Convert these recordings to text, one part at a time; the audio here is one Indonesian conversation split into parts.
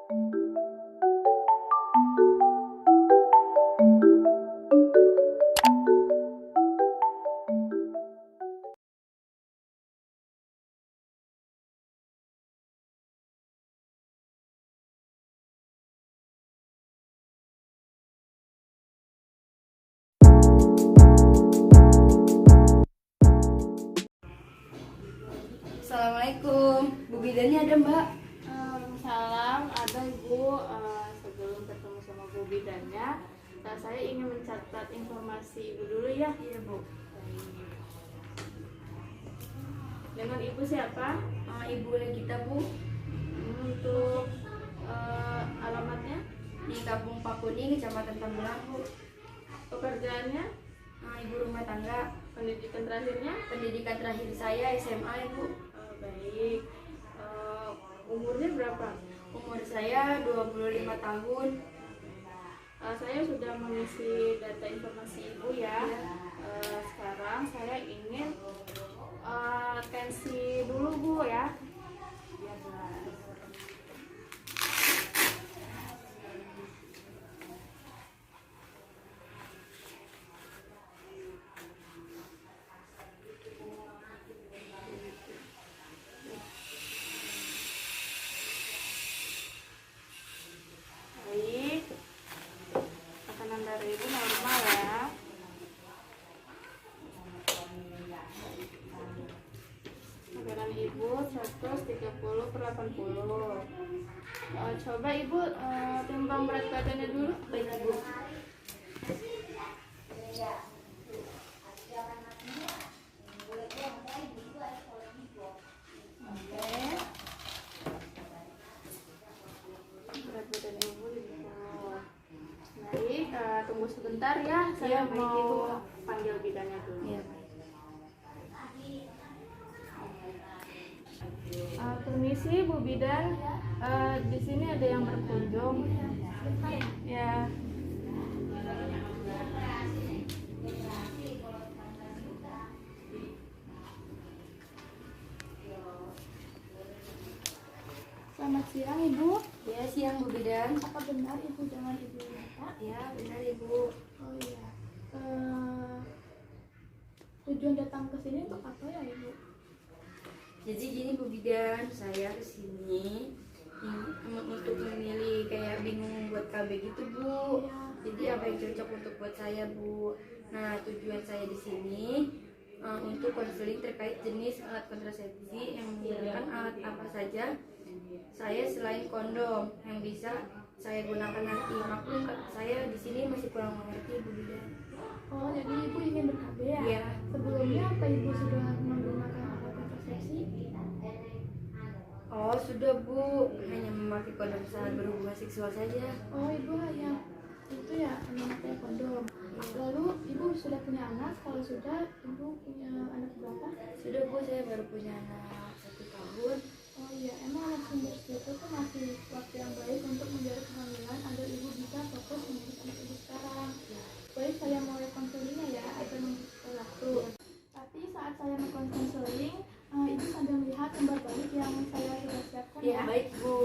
Assalamualaikum, Bu Bidannya ada Mbak? Salam, ada Ibu. Sebelum ketemu sama Bu Bidannya, saya ingin mencatat informasi Ibu dulu ya. Iya Bu. Dengan Ibu siapa? Ibu Legita Bu, Untuk alamatnya, di Kampung Pakuni, Kecamatan Tambelang Bu. pekerjaannya, Ibu rumah tangga. pendidikan terakhirnya. Pendidikan terakhir saya SMA Bu. Baik. Umurnya berapa? Umur saya 25 tahun. Saya sudah mengisi data informasi Ibu ya. Sekarang saya ingin tensi dulu Bu ya. Baik, tekanan darah Ibu normal ya. Tekanan Ibu 130/80. Coba Ibu timbang berat badannya dulu. Baik Bu. Oke. Berat badan Ibu 50. Baik, tunggu sebentar ya. Saya Iya, baik, Ibu. mau panggil bidannya dulu. Iya. Permisi Bu Bidan, di sini ada yang berkunjung. Ya. Selamat siang Ibu. Ya, siang Bu Bidan. Apa benar Ibu dengan Ibu Lita? Ya, benar Ibu. Oh iya. Tujuan datang ke sini untuk apa ya Ibu? Jadi gini Bu Bidan, saya kesini untuk memilih, kayak bingung buat KB gitu Bu. Iya. Jadi apa yang cocok untuk buat saya Bu? Nah, tujuan saya di sini untuk konseling terkait jenis alat kontrasepsi yang menggunakan alat apa saja saya selain kondom yang bisa saya gunakan nanti. Maklum saya di sini masih kurang mengerti Bu Bidan. Oh, jadi Ibu ingin ber-KB ya? Iya. Sebelumnya apa Ibu sudah menggunakan alat kontrasepsi? Oh sudah Bu, hanya memakai kondom saat berhubungan seksual saja. Oh, Ibu hanya itu ya, memakai kondom. Lalu Ibu sudah punya anak? Kalau sudah, Ibu punya anak berapa? Sudah Bu, saya baru punya anak 1 tahun. Oh iya, emang anak sumber itu tuh masih waktu yang baik untuk menjaga kehamilan agar Ibu bisa fokus mengurus anak Ibu sekarang. Baik, saya mulai konselingnya ya, agar membutuhkan waktu. Tapi saat saya melakukan konseling, Ibu sambil melihat gambar balik yang saya sudah siapkan Ya ya. baik Bu.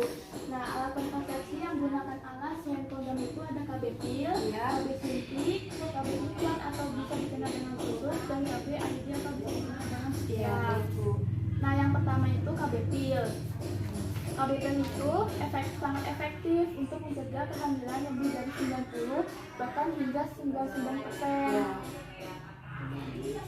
Nah, alat kontrasepsi yang menggunakan alas selain kondom itu ada KB pil, Ya. KB suntik, KB iklan atau bisa dikenal dengan khusus, dan KB IUD atau bisa dikenal dengan Ya spiral. baik Bu. Nah, yang pertama itu KB pil. KB pil itu sangat efektif untuk mencegah kehamilan lebih dari 90, bahkan hingga 99%. Ya.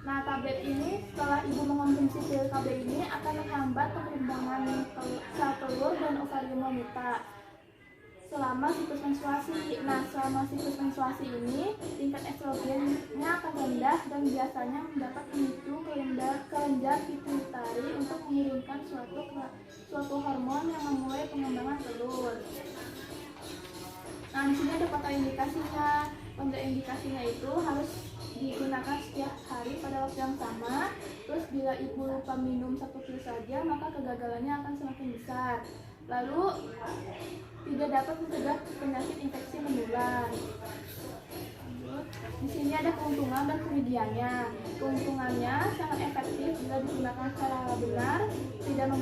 Nah, tablet ini setelah Ibu mengonsumsi pil KB ini akan menghambat perkembangan sel telur dan ovarium wanita selama siklus menstruasi. Nah, selama siklus menstruasi ini tingkat estrogennya akan rendah dan biasanya mendapat pemicu kelenjar pituitari untuk mengirimkan suatu hormon yang memulai pengembangan telur. Nah, di sini ada kontraindikasinya. Kontraindikasinya itu harus digunakan setiap hari pada waktu yang sama. Terus bila Ibu lupa minum 1 pil saja, maka kegagalannya akan semakin besar. Lalu tidak dapat mencegah penyakit infeksi menular. Di sini ada keuntungan dan kerugiannya. Keuntungannya sangat efektif bila digunakan secara benar, tidak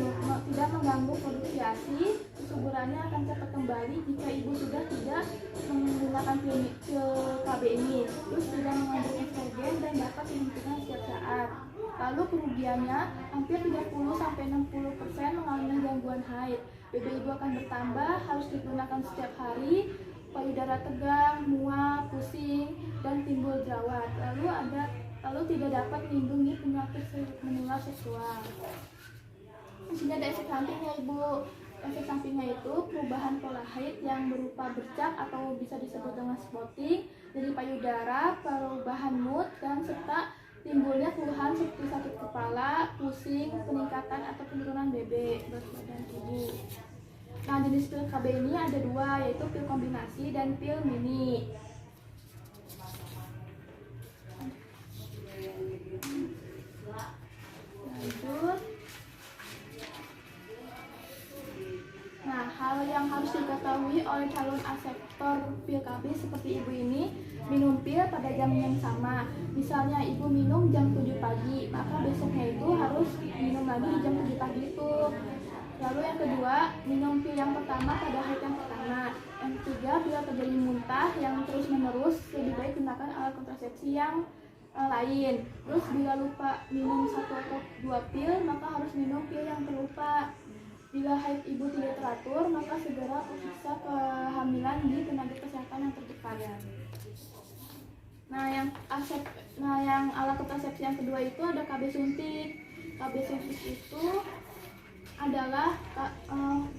mengganggu produksi menstruasi, kesuburannya akan cepat kembali jika ibu sudah tidak menggunakan pil KB ini, terus tidak mengandung estrogen dan dapat dihentikan setiap saat. Lalu kerugiannya hampir 30-60% mengalami gangguan haid. BB ibu akan bertambah, harus digunakan setiap hari, payudara tegang, mual, pusing, dan timbul jerawat. Lalu tidak dapat melindungi penyakit menular seksual. Di sini ada efek sampingnya ibu. Efek sampingnya itu perubahan pola haid yang berupa bercak atau bisa disebut dengan spotting dari payudara, perubahan mood, dan serta timbulnya keluhan seperti sakit kepala, pusing, peningkatan atau penurunan BB berat badan ibu. Nah, jenis pil KB ini ada dua, yaitu pil kombinasi dan pil mini. Lanjut. Nah, hal yang harus diketahui oleh calon aseptor pil KB seperti ibu ini, minum pil pada jam yang sama. Misalnya ibu minum jam 7 pagi, maka besoknya itu harus minum lagi di jam 7 pagi itu. Lalu yang kedua, minum pil yang pertama pada haid yang pertama. Yang ketiga, bila terjadi muntah yang terus menerus, lebih baik gunakan alat kontrasepsi yang lain. Terus bila lupa minum 1 atau 2 pil, maka harus minum pil yang terlupa. Bila haid ibu tidak teratur, maka segera periksa kehamilan di tenaga kesehatan yang terdekat. Nah, yang alat kontrasepsi yang kedua itu ada KB suntik. KB suntik itu adalah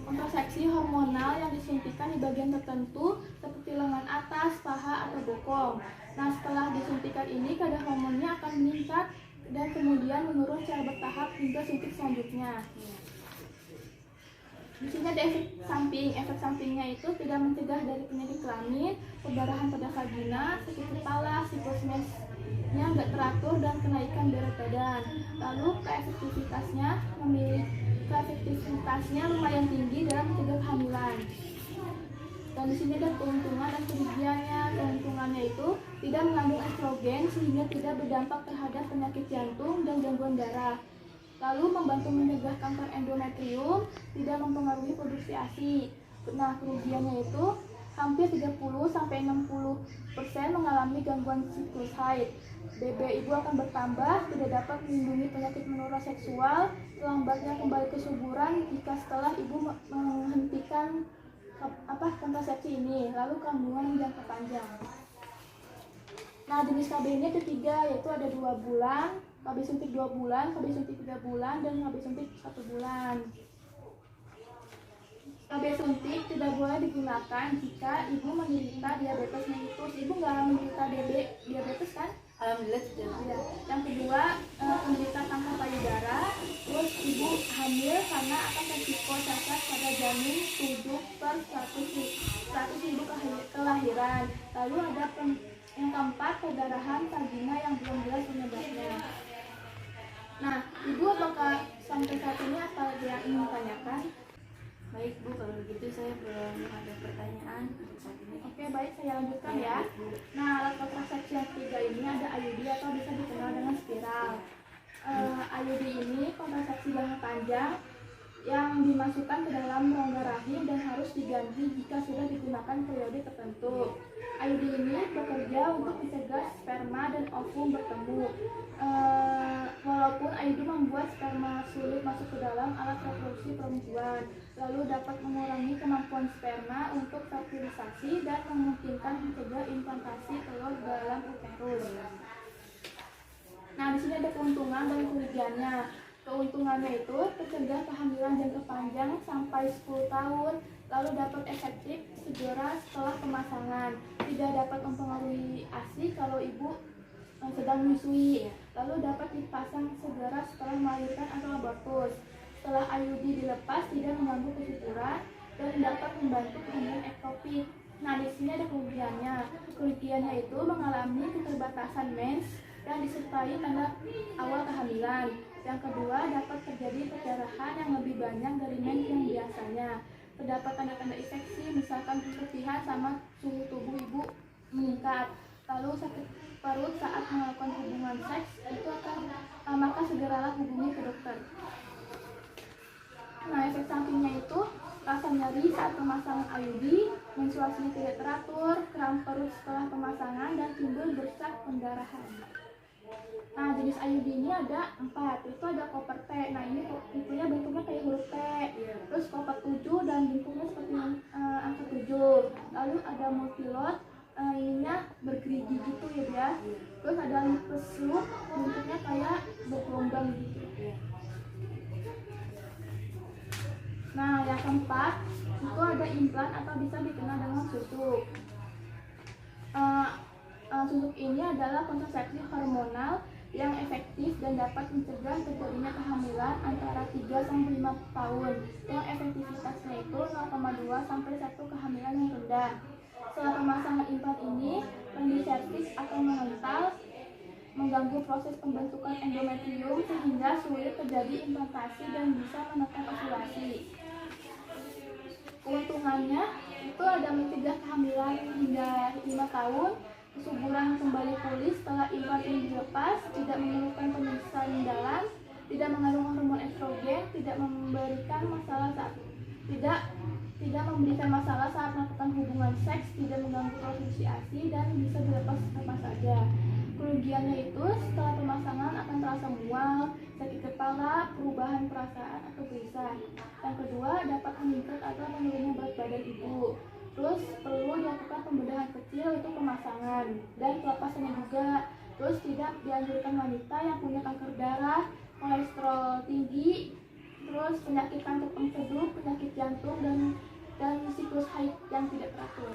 kontrasepsi hormonal yang disuntikkan di bagian tertentu seperti lengan atas, paha, atau bokong. Nah, setelah disuntikan ini kadar hormonnya akan meningkat dan kemudian menurun secara bertahap hingga suntik selanjutnya. Di sini ada efek samping. Efek sampingnya itu tidak mencegah dari penyakit kelamin, perdarahan pada vagina, sakit kepala, siklus mensnya nggak teratur, dan kenaikan berat badan. Lalu keefektivitasnya lumayan tinggi dalam mencegah kehamilan. Dan di sini ada keuntungan dan kerugiannya. Keuntungannya itu tidak mengandung estrogen sehingga tidak berdampak terhadap penyakit jantung dan gangguan darah. Lalu membantu mencegah kanker endometrium, tidak mempengaruhi produksi ASI. Nah, kerugiannya itu hampir 30-60% mengalami gangguan siklus haid. BB ibu akan bertambah, tidak dapat melindungi penyakit menular seksual, lambatnya kembali kesuburan jika setelah ibu menghentikan kontrasepsi ini, lalu kandungan jangka panjang. Nah, jenis KB ini ada 3, yaitu ada 2 bulan, KB suntik 2 bulan, KB suntik 3 bulan, dan KB suntik 1 bulan. KB suntik tidak boleh digunakan jika ibu menderita diabetes mellitus. Ibu nggak menderita diabetes kan? Alhamdulillah tidak. Ya. Yang kedua, penderita kanker payudara. Terus ibu hamil karena akan resiko cacat pada janin 7/100.000 kelahiran. Lalu ada yang keempat, perdarahan vagina yang belum jelas penyebabnya. Nah, ibu apakah sampai saat ini apa yang ingin ditanyakan? Baik Bu, kalau begitu saya belum ada pertanyaan untuk saat ini. Oke, baik, saya lanjutkan ya. Nah, alat kontrasepsi yang ketiga ini ada IUD atau bisa dikenal dengan spiral. IUD ini kontrasepsi jangka panjang yang dimasukkan ke dalam rongga rahim dan harus diganti jika sudah digunakan periode tertentu. IUD ini bekerja untuk mencegah sperma dan ovum bertemu. Walaupun IUD membuat sperma sulit masuk ke dalam alat reproduksi perempuan, lalu dapat mengurangi kemampuan sperma untuk fertilisasi dan memungkinkan mencegah implantasi telur dalam uterus. Nah, di sini ada keuntungan dan kerugiannya. Keuntungannya itu tercegah kehamilan jangka panjang sampai 10 tahun, lalu dapat efektif segera setelah pemasangan, tidak dapat mempengaruhi ASI kalau ibu sedang menyusui, lalu dapat dipasang segera setelah melahirkan atau abortus. Setelah IUD dilepas tidak mengganggu kesuburan dan dapat membantu kehamilan ektopik. Nah, di sini ada kerugiannya. Kerugiannya itu mengalami keterbatasan mens yang disertai tanda awal kehamilan. Yang kedua, dapat terjadi perdarahan yang lebih banyak dari mens yang biasanya. Terdapat tanda-tanda infeksi, misalkan keputihan sama suhu tubuh ibu meningkat. Lalu sakit perut saat melakukan hubungan seks itu maka segeralah hubungi ke dokter. Nah, efek sampingnya itu rasa nyeri saat pemasangan IUD, menstruasinya tidak teratur, kram perut setelah pemasangan, dan timbul bercak pendarahan. Nah, jenis IUD ini ada 4, itu ada koper T. Nah, ini tipenya bentuknya kayak huruf T. Terus koper 7 dan bentuknya seperti angka 7. Lalu ada multilot, ininya bergerigi gitu ya. Terus ada lipus loop, bentuknya kayak bergelombang gitu. Nah, yang keempat itu ada implan atau bisa dikenal dengan susuk. Susuk ini adalah kontrasepsi hormonal yang efektif dan dapat mencegah terjadinya kehamilan antara 3-5 tahun, yang efektivitasnya itu 0,2 sampai 1 kehamilan yang rendah. Setelah pemasangan implan ini, kendi serviks akan mengental, mengganggu proses pembentukan endometrium sehingga sulit terjadi implantasi dan bisa menekan ovulasi. Keuntungannya itu ada mencegah kehamilan hingga 5 tahun, kesuburan kembali pulih setelah implan ini dilepas, tidak memerlukan pemeriksaan dalam, tidak mengandung hormon estrogen, tidak memberikan masalah saat melakukan hubungan seks, tidak mengganggu produksi ASI, dan bisa dilepas kapan saja. Kerugiannya itu setelah pemasangan akan terasa mual, sakit kepala, perubahan perasaan atau gelisah. Yang kedua, dapat meningkat atau menurunnya berat badan ibu. Terus perlu dilakukan pembedahan kecil, itu pemasangan dan pelepasannya juga. Terus tidak dianjurkan wanita yang punya kanker darah, kolesterol tinggi, terus penyakit kanker empedu, penyakit jantung, dan siklus haid yang tidak teratur.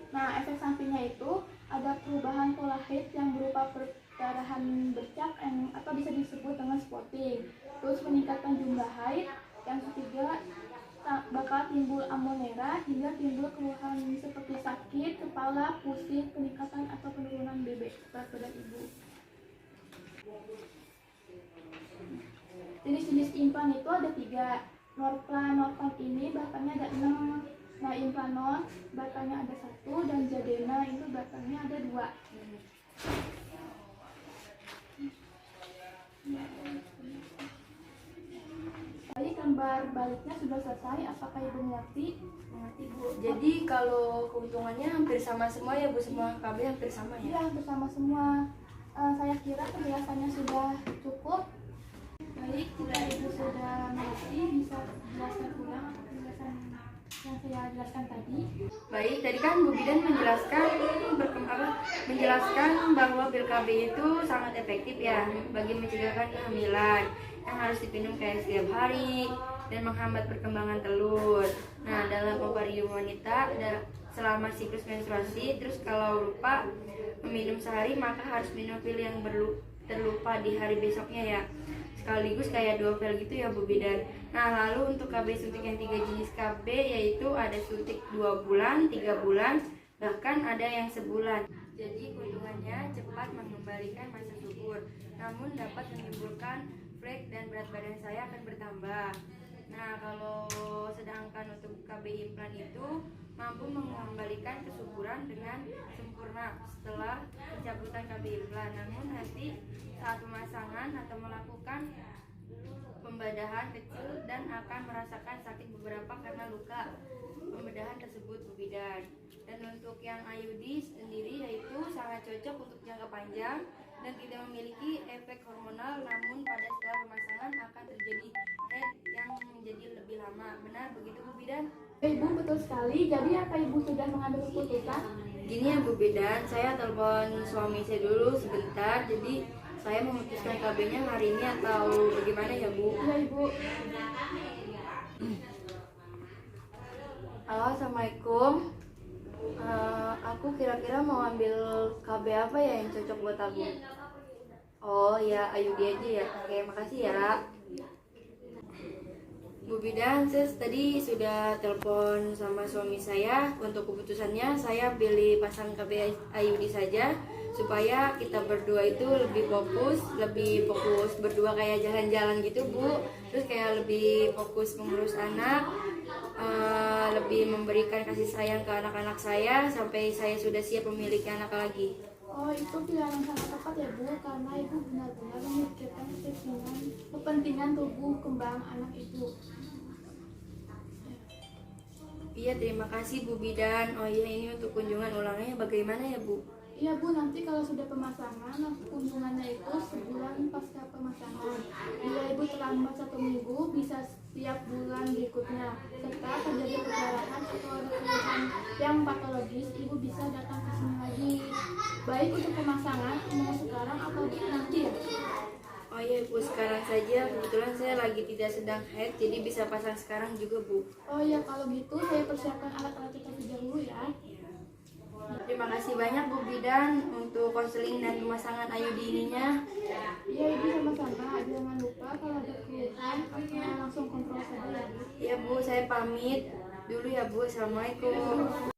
Nah, efek sampingnya itu ada perubahan pola haid yang berupa perdarahan bercak atau bisa disebut dengan spotting. Terus meningkatkan jumlah haid. Yang ketiga, bakal timbul amonera hingga timbul keluhan seperti sakit kepala, pusing, peningkatan atau penurunan berat badan ibu. Jenis-jenis implan itu ada 3. Norplan ini batangnya ada 6. Nah, implanon batangnya ada 1 dan Jadena itu batangnya ada 2. Baik, gambar baliknya sudah selesai. Apakah ibu mengerti? Mengerti bu. Jadi kalau keuntungannya hampir sama semua ya bu, semua KB hampir sama ya? Iya, hampir sama semua. Saya kira penjelasannya sudah cukup. Baik, jika ibu sudah mengerti, bisa jelaskan ulang penjelasan yang saya jelaskan tadi. Baik, tadi kan Bu Bidan menjelaskan bahwa pil KB itu sangat efektif ya bagi mencegah kehamilan yang harus diminum kayak setiap hari dan menghambat perkembangan telur. Nah, dalam ovarium wanita selama siklus menstruasi, terus kalau lupa meminum sehari maka harus minum pil yang terlupa di hari besoknya ya. Sekaligus kayak 2 pil gitu ya Bu Bidan. Nah, lalu untuk KB suntik yang 3 jenis KB yaitu ada suntik 2 bulan, 3 bulan, bahkan ada yang sebulan. Jadi keuntungannya cepat mengembalikan masa subur, namun dapat menimbulkan flek dan berat badan saya akan bertambah. Nah, kalau sedangkan untuk KB implan itu mampu mengembalikan kesuburan dengan sempurna setelah pencabutan KB implan. Namun nanti saat pemasangan atau melakukan pembedahan kecil dan akan merasakan sakit beberapa karena luka pembedahan tersebut Bu Bidan. Dan untuk yang IUD sendiri yaitu sangat cocok untuk jangka panjang dan tidak memiliki efek hormonal, namun pada setelah pemasangan akan terjadi head yang menjadi lebih lama. Benar begitu Bu Bidan? Ibu, betul sekali. Jadi apa ibu sudah mengambil keputusan? Gini ya Bu Bidan, saya telepon suami saya dulu sebentar. Jadi saya memutuskan KB-nya hari ini atau bagaimana ya Bu? Iya ibu. Halo, assalamualaikum. Aku kira-kira mau ambil KB apa ya yang cocok buat aku? Oh ya, IUD aja ya. Oke, makasih ya. Bu Bidan, saya tadi sudah telepon sama suami saya. Untuk keputusannya saya pilih pasang KB IUD saja, supaya kita berdua itu lebih fokus berdua kayak jalan-jalan gitu Bu. Terus kayak lebih fokus mengurus anak, lebih memberikan kasih sayang ke anak-anak saya sampai saya sudah siap memiliki anak lagi. Oh, itu pilihan yang sangat tepat ya Bu, karena ibu benar-benar memikirkan kepentingan tubuh kembang anak ibu. Iya, terima kasih Bu Bidan. Oh iya, ini untuk kunjungan ulangnya bagaimana ya Bu? Iya Bu, nanti kalau sudah pemasangan, kunjungannya itu sebulan pasca pemasangan. Bila Ibu terlambat 1 minggu, bisa setiap bulan berikutnya. Serta terjadi kecelakaan atau ada keluhan yang patologis, Ibu bisa datang ke sini lagi. Baik untuk pemasangan, mau sekarang atau nanti ya? Oh iya Bu, sekarang saja. Kebetulan saya lagi tidak sedang haid, jadi bisa pasang sekarang juga Bu. Oh iya, kalau gitu saya persiapkan alat-alat terlebih dahulu ya. Terima kasih banyak Bu Bidan untuk konseling dan pemasangan IUD ininya. Iya Ibu, sama-sama. Jangan lupa kalau ada keluhan, langsung kontrol saja ya Bu. Ya Bu, saya pamit dulu ya Bu. Assalamualaikum.